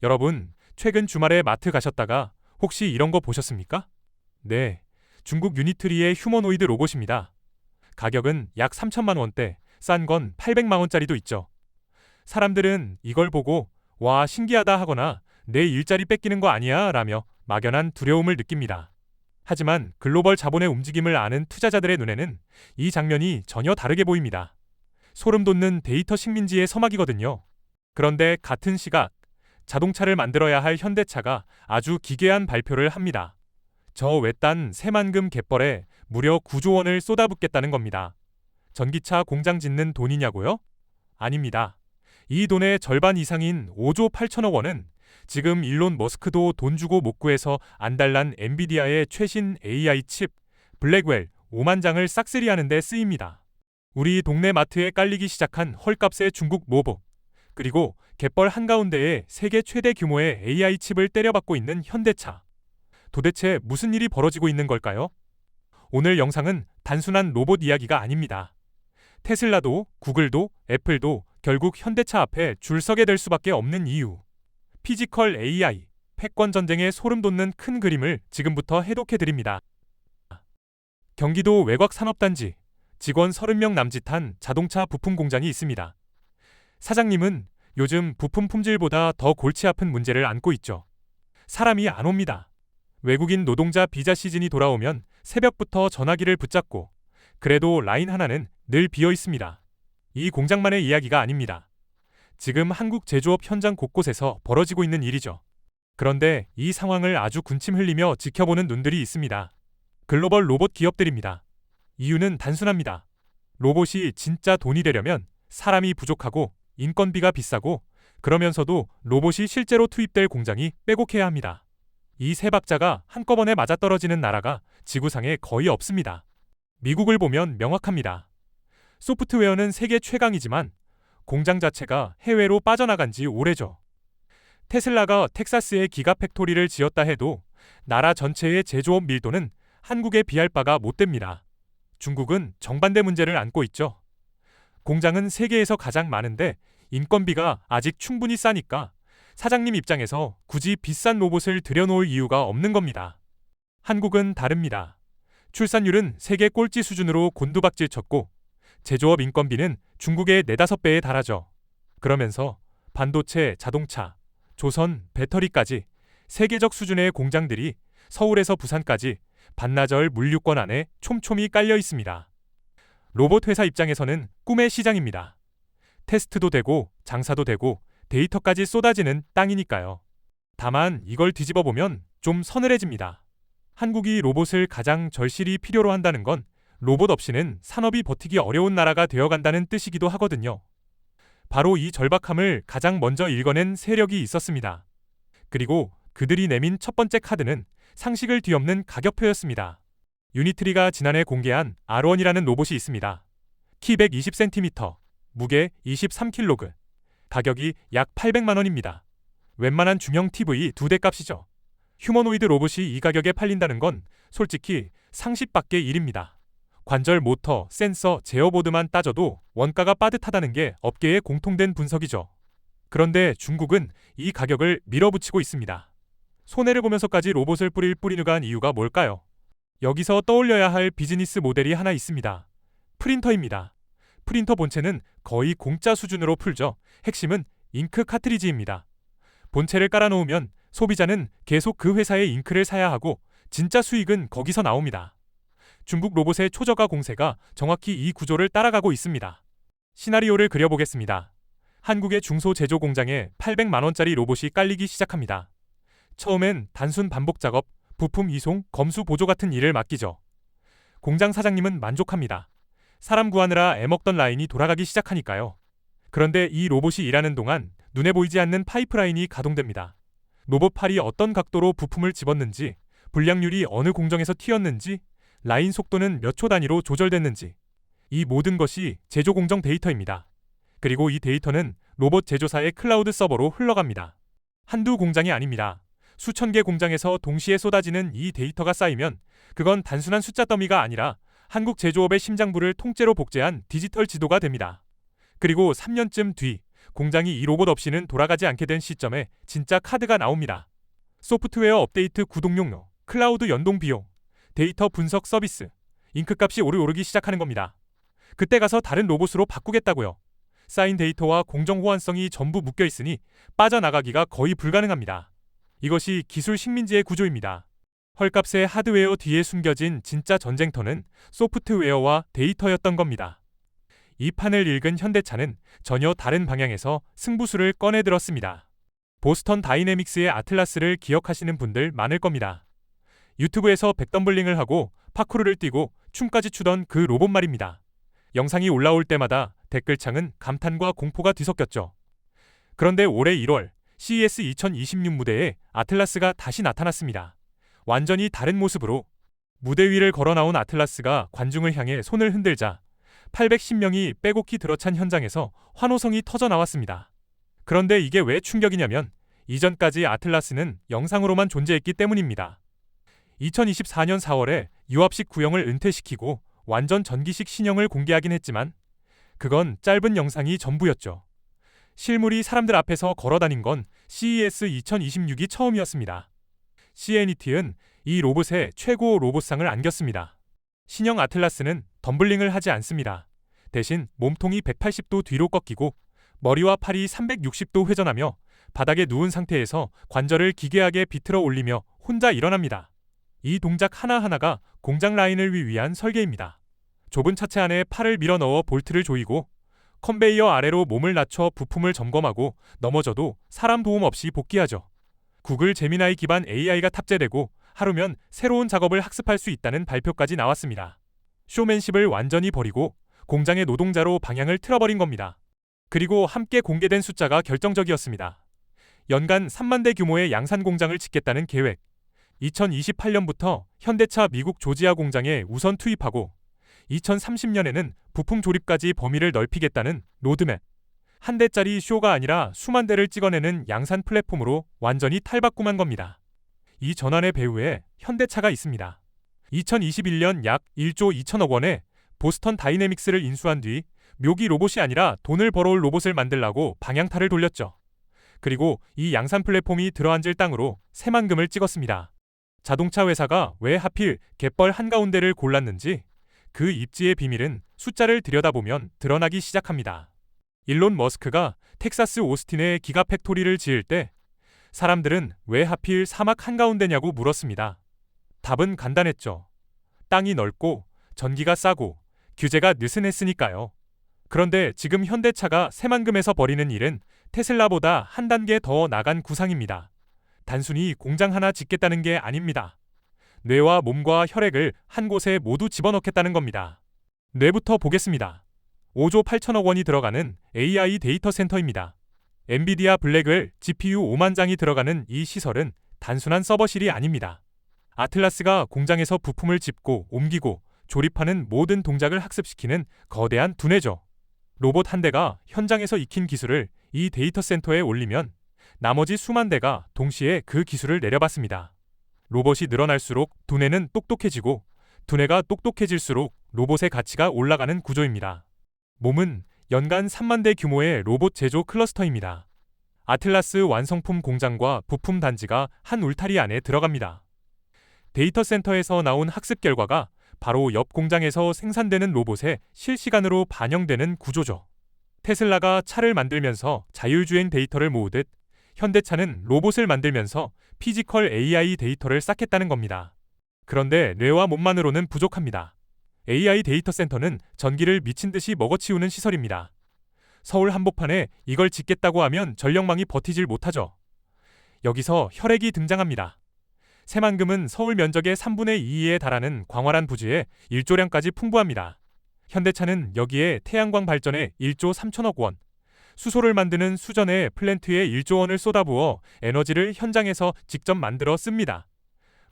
여러분, 최근 주말에 마트 가셨다가 혹시 이런 거 보셨습니까? 네, 중국 유니트리의 휴머노이드 로봇입니다. 가격은 약 3천만 원대, 싼 건 800만 원짜리도 있죠. 사람들은 이걸 보고 와, 신기하다 하거나 내 일자리 뺏기는 거 아니야? 라며 막연한 두려움을 느낍니다. 하지만 글로벌 자본의 움직임을 아는 투자자들의 눈에는 이 장면이 전혀 다르게 보입니다. 소름 돋는 데이터 식민지의 서막이거든요. 그런데 같은 시각, 자동차를 만들어야 할 현대차가 아주 기괴한 발표를 합니다. 저 외딴 새만금 갯벌에 무려 9조 원을 쏟아붓겠다는 겁니다. 전기차 공장 짓는 돈이냐고요? 아닙니다. 이 돈의 절반 이상인 5조 8천억 원은 지금 일론 머스크도 돈 주고 못 구해서 안달난 엔비디아의 최신 AI 칩 블랙웰 5만 장을 싹쓸이하는 데 쓰입니다. 우리 동네 마트에 깔리기 시작한 헐값의 중국 로봇, 그리고 갯벌 한가운데에 세계 최대 규모의 AI 칩을 때려박고 있는 현대차. 도대체 무슨 일이 벌어지고 있는 걸까요? 오늘 영상은 단순한 로봇 이야기가 아닙니다. 테슬라도, 구글도, 애플도 결국 현대차 앞에 줄 서게 될 수밖에 없는 이유. 피지컬 AI, 패권 전쟁의 소름 돋는 큰 그림을 지금부터 해독해 드립니다. 경기도 외곽 산업단지, 직원 30명 남짓한 자동차 부품 공장이 있습니다. 사장님은 요즘 부품 품질보다 더 골치 아픈 문제를 안고 있죠. 사람이 안 옵니다. 외국인 노동자 비자 시즌이 돌아오면 새벽부터 전화기를 붙잡고, 그래도 라인 하나는 늘 비어 있습니다. 이 공장만의 이야기가 아닙니다. 지금 한국 제조업 현장 곳곳에서 벌어지고 있는 일이죠. 그런데 이 상황을 아주 군침 흘리며 지켜보는 눈들이 있습니다. 글로벌 로봇 기업들입니다. 이유는 단순합니다. 로봇이 진짜 돈이 되려면 사람이 부족하고 인건비가 비싸고, 그러면서도 로봇이 실제로 투입될 공장이 빼곡해야 합니다. 이 세 박자가 한꺼번에 맞아떨어지는 나라가 지구상에 거의 없습니다. 미국을 보면 명확합니다. 소프트웨어는 세계 최강이지만 공장 자체가 해외로 빠져나간 지 오래죠. 테슬라가 텍사스에 기가팩토리를 지었다 해도 나라 전체의 제조업 밀도는 한국에 비할 바가 못 됩니다. 중국은 정반대 문제를 안고 있죠. 공장은 세계에서 가장 많은데 인건비가 아직 충분히 싸니까 사장님 입장에서 굳이 비싼 로봇을 들여놓을 이유가 없는 겁니다. 한국은 다릅니다. 출산율은 세계 꼴찌 수준으로 곤두박질 쳤고, 제조업 인건비는 중국의 4~5배에 달하죠. 그러면서 반도체, 자동차, 조선, 배터리까지 세계적 수준의 공장들이 서울에서 부산까지 반나절 물류권 안에 촘촘히 깔려 있습니다. 로봇 회사 입장에서는 꿈의 시장입니다. 테스트도 되고 장사도 되고 데이터까지 쏟아지는 땅이니까요. 다만 이걸 뒤집어 보면 좀 서늘해집니다. 한국이 로봇을 가장 절실히 필요로 한다는 건 로봇 없이는 산업이 버티기 어려운 나라가 되어간다는 뜻이기도 하거든요. 바로 이 절박함을 가장 먼저 읽어낸 세력이 있었습니다. 그리고 그들이 내민 첫 번째 카드는 상식을 뒤엎는 가격표였습니다. 유니트리가 지난해 공개한 R1이라는 로봇이 있습니다. 키 120cm, 무게 23kg, 가격이 약 800만 원입니다. 웬만한 중형 TV 2대 값이죠. 휴머노이드 로봇이 이 가격에 팔린다는 건 솔직히 상식 밖의 일입니다. 관절 모터, 센서, 제어보드만 따져도 원가가 빠듯하다는 게 업계의 공통된 분석이죠. 그런데 중국은 이 가격을 밀어붙이고 있습니다. 손해를 보면서까지 로봇을 뿌리누가 한 이유가 뭘까요? 여기서 떠올려야 할 비즈니스 모델이 하나 있습니다. 프린터입니다. 프린터 본체는 거의 공짜 수준으로 풀죠. 핵심은 잉크 카트리지입니다. 본체를 깔아놓으면 소비자는 계속 그 회사의 잉크를 사야 하고 진짜 수익은 거기서 나옵니다. 중국 로봇의 초저가 공세가 정확히 이 구조를 따라가고 있습니다. 시나리오를 그려보겠습니다. 한국의 중소제조 공장에 800만 원짜리 로봇이 깔리기 시작합니다. 처음엔 단순 반복 작업, 부품 이송, 검수 보조 같은 일을 맡기죠. 공장 사장님은 만족합니다. 사람 구하느라 애먹던 라인이 돌아가기 시작하니까요. 그런데 이 로봇이 일하는 동안 눈에 보이지 않는 파이프라인이 가동됩니다. 로봇 팔이 어떤 각도로 부품을 집었는지, 불량률이 어느 공정에서 튀었는지, 라인 속도는 몇 초 단위로 조절됐는지, 이 모든 것이 제조 공정 데이터입니다. 그리고 이 데이터는 로봇 제조사의 클라우드 서버로 흘러갑니다. 한두 공장이 아닙니다. 수천 개 공장에서 동시에 쏟아지는 이 데이터가 쌓이면 그건 단순한 숫자 더미가 아니라 한국 제조업의 심장부를 통째로 복제한 디지털 지도가 됩니다. 그리고 3년쯤 뒤 공장이 이 로봇 없이는 돌아가지 않게 된 시점에 진짜 카드가 나옵니다. 소프트웨어 업데이트 구독료료, 클라우드 연동 비용, 데이터 분석 서비스, 잉크값이 오르기 시작하는 겁니다. 그때 가서 다른 로봇으로 바꾸겠다고요. 쌓인 데이터와 공정 호환성이 전부 묶여 있으니 빠져나가기가 거의 불가능합니다. 이것이 기술 식민지의 구조입니다. 헐값의 하드웨어 뒤에 숨겨진 진짜 전쟁터는 소프트웨어와 데이터였던 겁니다. 이 판을 읽은 현대차는 전혀 다른 방향에서 승부수를 꺼내들었습니다. 보스턴 다이내믹스의 아틀라스를 기억하시는 분들 많을 겁니다. 유튜브에서 백덤블링을 하고 파쿠르를 뛰고 춤까지 추던 그 로봇 말입니다. 영상이 올라올 때마다 댓글창은 감탄과 공포가 뒤섞였죠. 그런데 올해 1월 CES 2026 무대에 아틀라스가 다시 나타났습니다. 완전히 다른 모습으로 무대 위를 걸어 나온 아틀라스가 관중을 향해 손을 흔들자 810명이 빼곡히 들어찬 현장에서 환호성이 터져 나왔습니다. 그런데 이게 왜 충격이냐면 이전까지 아틀라스는 영상으로만 존재했기 때문입니다. 2024년 4월에 유압식 구형을 은퇴시키고 완전 전기식 신형을 공개하긴 했지만 그건 짧은 영상이 전부였죠. 실물이 사람들 앞에서 걸어다닌 건 CES 2026이 처음이었습니다. CNET는 이 로봇에 최고 로봇상을 안겼습니다. 신형 아틀라스는 덤블링을 하지 않습니다. 대신 몸통이 180도 뒤로 꺾이고 머리와 팔이 360도 회전하며 바닥에 누운 상태에서 관절을 기괴하게 비틀어 올리며 혼자 일어납니다. 이 동작 하나하나가 공장 라인을 위한 설계입니다. 좁은 차체 안에 팔을 밀어넣어 볼트를 조이고 컨베이어 아래로 몸을 낮춰 부품을 점검하고 넘어져도 사람 도움 없이 복귀하죠. 구글 제미나이 기반 AI가 탑재되고 하루면 새로운 작업을 학습할 수 있다는 발표까지 나왔습니다. 쇼맨십을 완전히 버리고 공장의 노동자로 방향을 틀어버린 겁니다. 그리고 함께 공개된 숫자가 결정적이었습니다. 연간 3만 대 규모의 양산 공장을 짓겠다는 계획. 2028년부터 현대차 미국 조지아 공장에 우선 투입하고 2030년에는 부품 조립까지 범위를 넓히겠다는 로드맵. 한 대짜리 쇼가 아니라 수만 대를 찍어내는 양산 플랫폼으로 완전히 탈바꿈한 겁니다. 이 전환의 배후에 현대차가 있습니다. 2021년 약 1조 2천억 원에 보스턴 다이내믹스를 인수한 뒤 묘기 로봇이 아니라 돈을 벌어올 로봇을 만들라고 방향타를 돌렸죠. 그리고 이 양산 플랫폼이 들어앉을 땅으로 새만금을 찍었습니다. 자동차 회사가 왜 하필 갯벌 한가운데를 골랐는지 그 입지의 비밀은 숫자를 들여다보면 드러나기 시작합니다. 일론 머스크가 텍사스 오스틴에 기가 팩토리를 지을 때 사람들은 왜 하필 사막 한가운데냐고 물었습니다. 답은 간단했죠. 땅이 넓고 전기가 싸고 규제가 느슨했으니까요. 그런데 지금 현대차가 새만금에서 벌이는 일은 테슬라보다 한 단계 더 나간 구상입니다. 단순히 공장 하나 짓겠다는 게 아닙니다. 뇌와 몸과 혈액을 한 곳에 모두 집어넣겠다는 겁니다. 뇌부터 보겠습니다. 5조 8천억 원이 들어가는 AI 데이터 센터입니다. 엔비디아 블랙웰 GPU 5만 장이 들어가는 이 시설은 단순한 서버실이 아닙니다. 아틀라스가 공장에서 부품을 짚고 옮기고 조립하는 모든 동작을 학습시키는 거대한 두뇌죠. 로봇 한 대가 현장에서 익힌 기술을 이 데이터 센터에 올리면 나머지 수만 대가 동시에 그 기술을 내려받습니다. 로봇이 늘어날수록 두뇌는 똑똑해지고 두뇌가 똑똑해질수록 로봇의 가치가 올라가는 구조입니다. 몸은 연간 3만 대 규모의 로봇 제조 클러스터입니다. 아틀라스 완성품 공장과 부품 단지가 한 울타리 안에 들어갑니다. 데이터 센터에서 나온 학습 결과가 바로 옆 공장에서 생산되는 로봇에 실시간으로 반영되는 구조죠. 테슬라가 차를 만들면서 자율주행 데이터를 모으듯 현대차는 로봇을 만들면서 피지컬 AI 데이터를 쌓겠다는 겁니다. 그런데 뇌와 몸만으로는 부족합니다. AI 데이터 센터는 전기를 미친 듯이 먹어치우는 시설입니다. 서울 한복판에 이걸 짓겠다고 하면 전력망이 버티질 못하죠. 여기서 혈액이 등장합니다. 새만금은 서울 면적의 3분의 2에 달하는 광활한 부지에 일조량까지 풍부합니다. 현대차는 여기에 태양광 발전에 1조 3천억 원, 수소를 만드는 수전에 플랜트에 1조 원을 쏟아부어 에너지를 현장에서 직접 만들어 씁니다.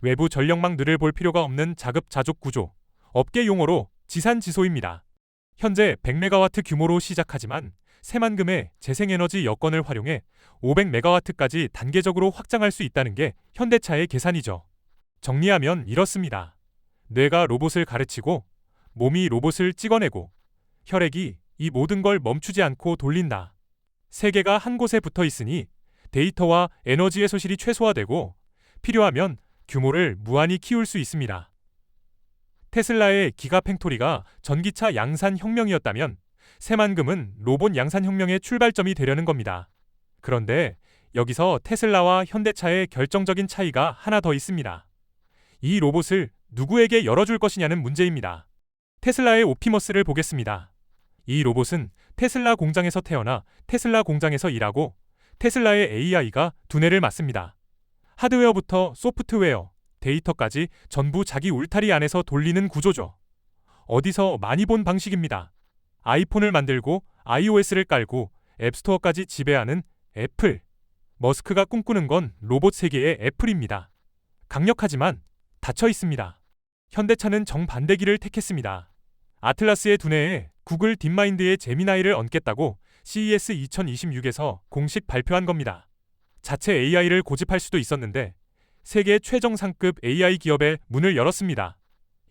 외부 전력망 늘을 볼 필요가 없는 자급자족 구조, 업계 용어로 지산지소입니다. 현재 100메가와트 규모로 시작하지만 새만금의 재생에너지 여건을 활용해 500메가와트까지 단계적으로 확장할 수 있다는 게 현대차의 계산이죠. 정리하면 이렇습니다. 뇌가 로봇을 가르치고 몸이 로봇을 찍어내고 혈액이 이 모든 걸 멈추지 않고 돌린다. 세개가 한 곳에 붙어 있으니 데이터와 에너지의 소실이 최소화되고 필요하면 규모를 무한히 키울 수 있습니다. 테슬라의 기가 팽토리가 전기차 양산 혁명이었다면 새만금은 로봇 양산 혁명의 출발점이 되려는 겁니다. 그런데 여기서 테슬라와 현대차의 결정적인 차이가 하나 더 있습니다. 이 로봇을 누구에게 열어줄 것이냐는 문제입니다. 테슬라의 옵티머스를 보겠습니다. 이 로봇은 테슬라 공장에서 태어나 테슬라 공장에서 일하고 테슬라의 AI가 두뇌를 맡습니다. 하드웨어부터 소프트웨어, 데이터까지 전부 자기 울타리 안에서 돌리는 구조죠. 어디서 많이 본 방식입니다. 아이폰을 만들고 iOS를 깔고 앱스토어까지 지배하는 애플. 머스크가 꿈꾸는 건 로봇 세계의 애플입니다. 강력하지만 닫혀 있습니다. 현대차는 정반대 길을 택했습니다. 아틀라스의 두뇌에 구글 딥마인드의 제미나이를 얹겠다고 CES 2026에서 공식 발표한 겁니다. 자체 AI를 고집할 수도 있었는데 세계 최정 상급 AI 기업에 문을 열었습니다.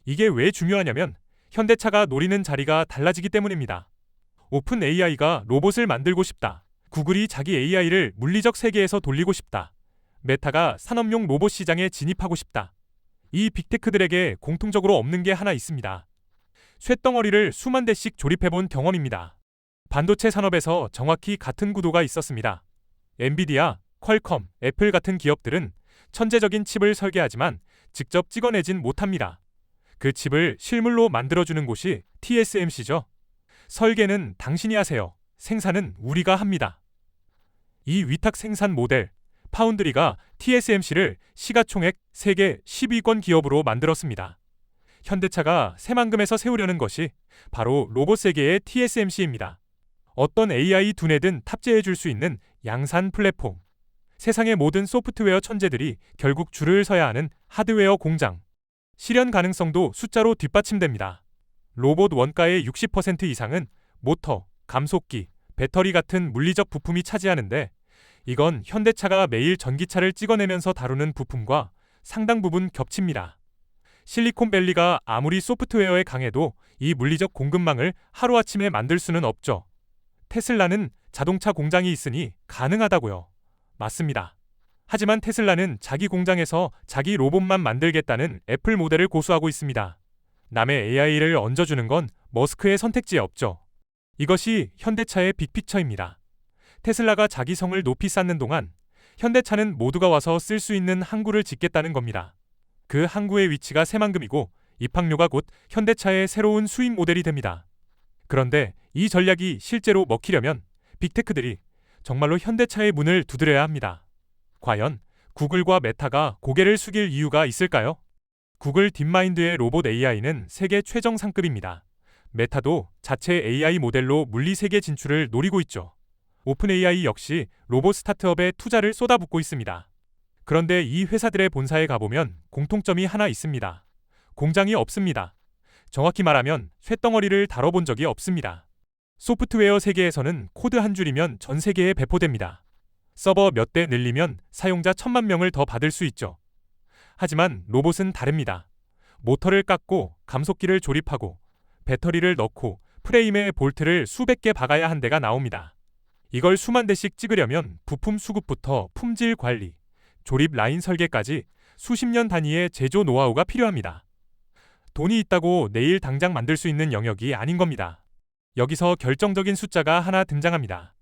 이게 왜 중요하냐면 현대차가 노리는 자리가 달라지기 때문입니다. 오픈 AI가 로봇을 만들고 싶다. 구글이 자기 AI를 물리적 세계에서 돌리고 싶다. 메타가 산업용 로봇 시장에 진입하고 싶다. 이 빅테크들에게 공통적으로 없는 게 하나 있습니다. 쇳덩어리를 수만 대씩 조립해본 경험입니다. 반도체 산업에서 정확히 같은 구도가 있었습니다. 엔비디아, 퀄컴, 애플 같은 기업들은 천재적인 칩을 설계하지만 직접 찍어내진 못합니다. 그 칩을 실물로 만들어주는 곳이 TSMC죠. 설계는 당신이 하세요. 생산은 우리가 합니다. 이 위탁 생산 모델, 파운드리가 TSMC를 시가총액 세계 10위권 기업으로 만들었습니다. 현대차가 새만금에서 세우려는 것이 바로 로봇 세계의 TSMC입니다. 어떤 AI 두뇌든 탑재해줄 수 있는 양산 플랫폼. 세상의 모든 소프트웨어 천재들이 결국 줄을 서야 하는 하드웨어 공장. 실현 가능성도 숫자로 뒷받침됩니다. 로봇 원가의 60% 이상은 모터, 감속기, 배터리 같은 물리적 부품이 차지하는데 이건 현대차가 매일 전기차를 찍어내면서 다루는 부품과 상당 부분 겹칩니다. 실리콘밸리가 아무리 소프트웨어에 강해도 이 물리적 공급망을 하루아침에 만들 수는 없죠. 테슬라는 자동차 공장이 있으니 가능하다고요. 맞습니다. 하지만 테슬라는 자기 공장에서 자기 로봇만 만들겠다는 애플 모델을 고수하고 있습니다. 남의 AI를 얹어주는 건 머스크의 선택지에 없죠. 이것이 현대차의 빅피처입니다. 테슬라가 자기 성을 높이 쌓는 동안 현대차는 모두가 와서 쓸 수 있는 항구를 짓겠다는 겁니다. 그 항구의 위치가 새만금이고 입항료가 곧 현대차의 새로운 수입 모델이 됩니다. 그런데 이 전략이 실제로 먹히려면 빅테크들이 정말로 현대차의 문을 두드려야 합니다. 과연 구글과 메타가 고개를 숙일 이유가 있을까요? 구글 딥마인드의 로봇 AI는 세계 최정 상급입니다. 메타도 자체 AI 모델로 물리 세계 진출을 노리고 있죠. 오픈 AI 역시 로봇 스타트업에 투자를 쏟아붓고 있습니다. 그런데 이 회사들의 본사에 가보면 공통점이 하나 있습니다. 공장이 없습니다. 정확히 말하면 쇳덩어리를 다뤄본 적이 없습니다. 소프트웨어 세계에서는 코드 한 줄이면 전 세계에 배포됩니다. 서버 몇 대 늘리면 사용자 1000만 명을 더 받을 수 있죠. 하지만 로봇은 다릅니다. 모터를 깎고 감속기를 조립하고 배터리를 넣고 프레임에 볼트를 수백 개 박아야 한 대가 나옵니다. 이걸 수만 대씩 찍으려면 부품 수급부터 품질 관리, 조립 라인 설계까지 수십 년 단위의 제조 노하우가 필요합니다. 돈이 있다고 내일 당장 만들 수 있는 영역이 아닌 겁니다. 여기서 결정적인 숫자가 하나 등장합니다.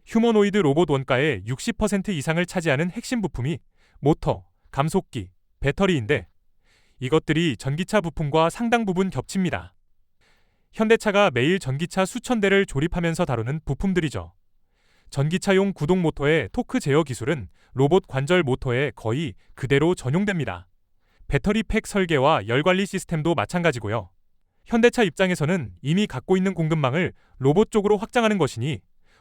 휴머노이드 로봇 원가의 60% 이상을 차지하는 핵심 부품이 모터, 감속기, 배터리인데 이것들이 전기차 부품과 상당 부분 겹칩니다. 현대차가 매일 전기차 수천 대를 조립하면서 다루는 부품들이죠. 전기차용 구동 모터의 토크 제어 기술은 로봇 관절 모터에 거의 그대로 전용됩니다. 배터리 팩 설계와 열 관리 시스템도 마찬가지고요. 현대차 입장에서는 이미 갖고 있는 공급망을 로봇 쪽으로 확장하는 것이니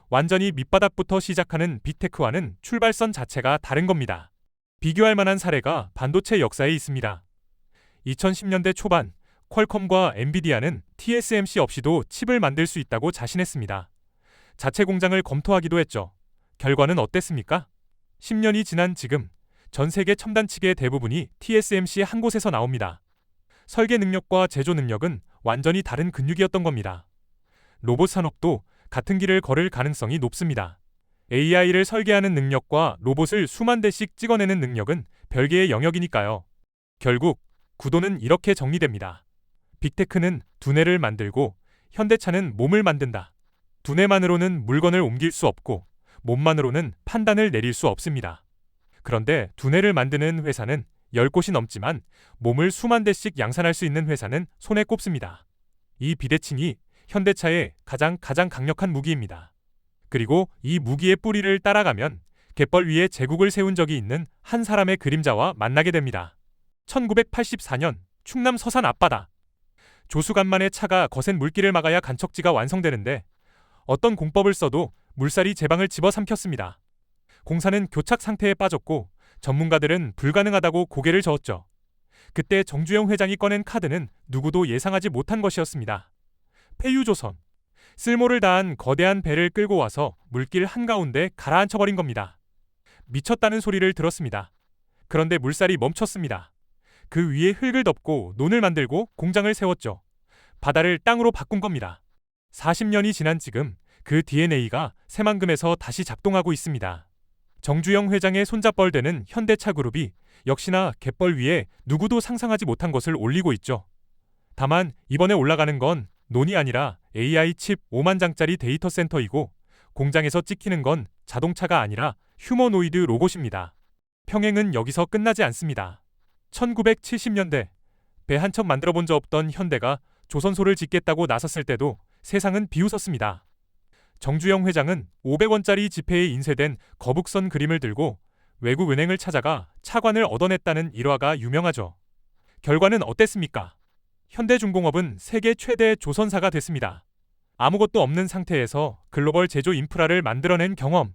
완전히 밑바닥부터 시작하는 빅테크와는 출발선 자체가 다른 겁니다. 비교할 만한 사례가 반도체 역사에 있습니다. 2010년대 초반 퀄컴과 엔비디아는 TSMC 없이도 칩을 만들 수 있다고 자신했습니다. 자체 공장을 검토하기도 했죠. 결과는 어땠습니까? 10년이 지난 지금 전 세계 첨단치의 대부분이 TSMC 한 곳에서 나옵니다. 설계 능력과 제조 능력은 완전히 다른 근육이었던 겁니다. 로봇 산업도 같은 길을 걸을 가능성이 높습니다. AI를 설계하는 능력과 로봇을 수만 대씩 찍어내는 능력은 별개의 영역이니까요. 결국 구도는 이렇게 정리됩니다. 빅테크는 두뇌를 만들고 현대차는 몸을 만든다. 두뇌만으로는 물건을 옮길 수 없고 몸만으로는 판단을 내릴 수 없습니다. 그런데 두뇌를 만드는 회사는 10곳이 넘지만 몸을 수만 대씩 양산할 수 있는 회사는 손에 꼽습니다. 이 비대칭이 현대차의 가장 강력한 무기입니다. 그리고 이 무기의 뿌리를 따라가면 갯벌 위에 제국을 세운 적이 있는 한 사람의 그림자와 만나게 됩니다. 1984년 충남 서산 앞바다. 조수간만의 차가 거센 물길을 막아야 간척지가 완성되는데 어떤 공법을 써도 물살이 제방을 집어삼켰습니다. 공사는 교착 상태에 빠졌고 전문가들은 불가능하다고 고개를 저었죠. 그때 정주영 회장이 꺼낸 카드는 누구도 예상하지 못한 것이었습니다. 폐유조선. 쓸모를 다한 거대한 배를 끌고 와서 물길 한가운데 가라앉혀버린 겁니다. 미쳤다는 소리를 들었습니다. 그런데 물살이 멈췄습니다. 그 위에 흙을 덮고 논을 만들고 공장을 세웠죠. 바다를 땅으로 바꾼 겁니다. 40년이 지난 지금 그 DNA가 새만금에서 다시 작동하고 있습니다. 정주영 회장의 손잡벌 되는 현대차 그룹이 역시나 갯벌 위에 누구도 상상하지 못한 것을 올리고 있죠. 다만 이번에 올라가는 건 논이 아니라 AI 칩 5만 장짜리 데이터 센터이고 공장에서 찍히는 건 자동차가 아니라 휴머노이드 로봇입니다. 평행은 여기서 끝나지 않습니다. 1970년대 배 한 척 만들어 본 적 없던 현대가 조선소를 짓겠다고 나섰을 때도 세상은 비웃었습니다. 정주영 회장은 500원짜리 지폐에 인쇄된 거북선 그림을 들고 외국 은행을 찾아가 차관을 얻어냈다는 일화가 유명하죠. 결과는 어땠습니까? 현대중공업은 세계 최대 조선사가 됐습니다. 아무것도 없는 상태에서 글로벌 제조 인프라를 만들어낸 경험.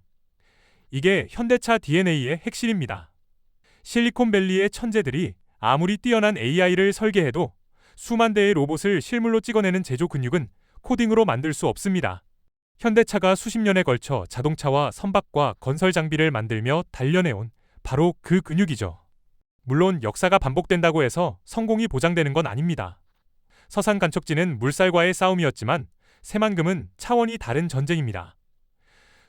이게 현대차 DNA의 핵심입니다. 실리콘밸리의 천재들이 아무리 뛰어난 AI를 설계해도 수만 대의 로봇을 실물로 찍어내는 제조 근육은 코딩으로 만들 수 없습니다. 현대차가 수십 년에 걸쳐 자동차와 선박과 건설 장비를 만들며 단련해온 바로 그 근육이죠. 물론 역사가 반복된다고 해서 성공이 보장되는 건 아닙니다. 서산 간척지는 물살과의 싸움이었지만 새만금은 차원이 다른 전쟁입니다.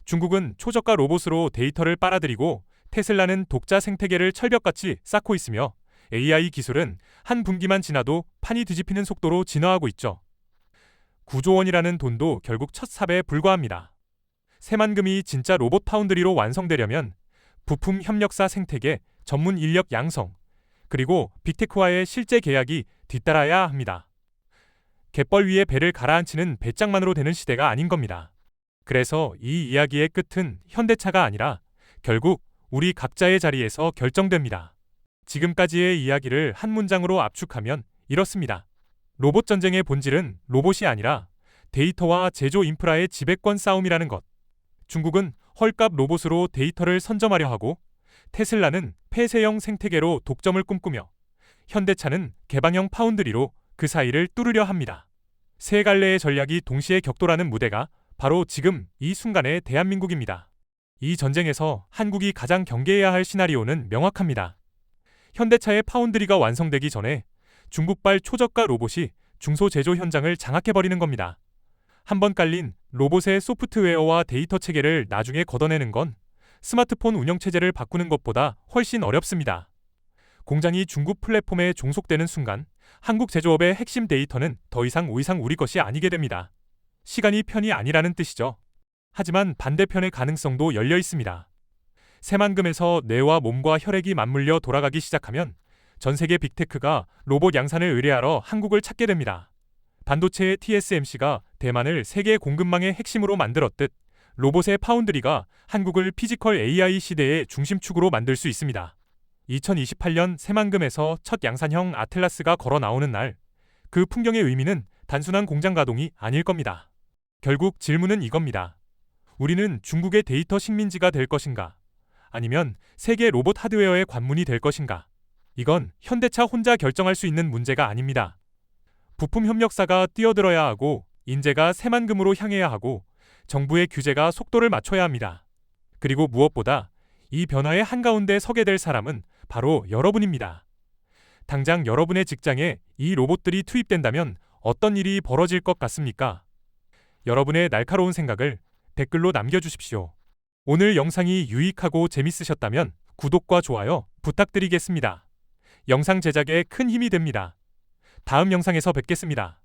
중국은 초저가 로봇으로 데이터를 빨아들이고 테슬라는 독자 생태계를 철벽같이 쌓고 있으며 AI 기술은 한 분기만 지나도 판이 뒤집히는 속도로 진화하고 있죠. 9조 원이라는 돈도 결국 첫 삽에 불과합니다. 새만금이 진짜 로봇 파운드리로 완성되려면 부품 협력사 생태계, 전문 인력 양성, 그리고 빅테크와의 실제 계약이 뒤따라야 합니다. 갯벌 위에 배를 가라앉히는 배짱만으로 되는 시대가 아닌 겁니다. 그래서 이 이야기의 끝은 현대차가 아니라 결국 우리 각자의 자리에서 결정됩니다. 지금까지의 이야기를 한 문장으로 압축하면 이렇습니다. 로봇 전쟁의 본질은 로봇이 아니라 데이터와 제조 인프라의 지배권 싸움이라는 것. 중국은 헐값 로봇으로 데이터를 선점하려 하고 테슬라는 폐쇄형 생태계로 독점을 꿈꾸며 현대차는 개방형 파운드리로 그 사이를 뚫으려 합니다. 세 갈래의 전략이 동시에 격돌하는 무대가 바로 지금 이 순간의 대한민국입니다. 이 전쟁에서 한국이 가장 경계해야 할 시나리오는 명확합니다. 현대차의 파운드리가 완성되기 전에 중국발 초저가 로봇이 중소제조 현장을 장악해버리는 겁니다. 한번 깔린 로봇의 소프트웨어와 데이터 체계를 나중에 걷어내는 건 스마트폰 운영체제를 바꾸는 것보다 훨씬 어렵습니다. 공장이 중국 플랫폼에 종속되는 순간 한국 제조업의 핵심 데이터는 더 이상 우리 것이 아니게 됩니다. 시간이 편이 아니라는 뜻이죠. 하지만 반대편의 가능성도 열려 있습니다. 새만금에서 뇌와 몸과 혈액이 맞물려 돌아가기 시작하면 전 세계 빅테크가 로봇 양산을 의뢰하러 한국을 찾게 됩니다. 반도체의 TSMC가 대만을 세계 공급망의 핵심으로 만들었듯 로봇의 파운드리가 한국을 피지컬 AI 시대의 중심축으로 만들 수 있습니다. 2028년 새만금에서 첫 양산형 아틀라스가 걸어 나오는 날, 그 풍경의 의미는 단순한 공장 가동이 아닐 겁니다. 결국 질문은 이겁니다. 우리는 중국의 데이터 식민지가 될 것인가? 아니면 세계 로봇 하드웨어의 관문이 될 것인가? 이건 현대차 혼자 결정할 수 있는 문제가 아닙니다. 부품 협력사가 뛰어들어야 하고 인재가 새만금으로 향해야 하고 정부의 규제가 속도를 맞춰야 합니다. 그리고 무엇보다 이 변화의 한가운데 서게 될 사람은 바로 여러분입니다. 당장 여러분의 직장에 이 로봇들이 투입된다면 어떤 일이 벌어질 것 같습니까? 여러분의 날카로운 생각을 댓글로 남겨주십시오. 오늘 영상이 유익하고 재밌으셨다면 구독과 좋아요 부탁드리겠습니다. 영상 제작에 큰 힘이 됩니다. 다음 영상에서 뵙겠습니다.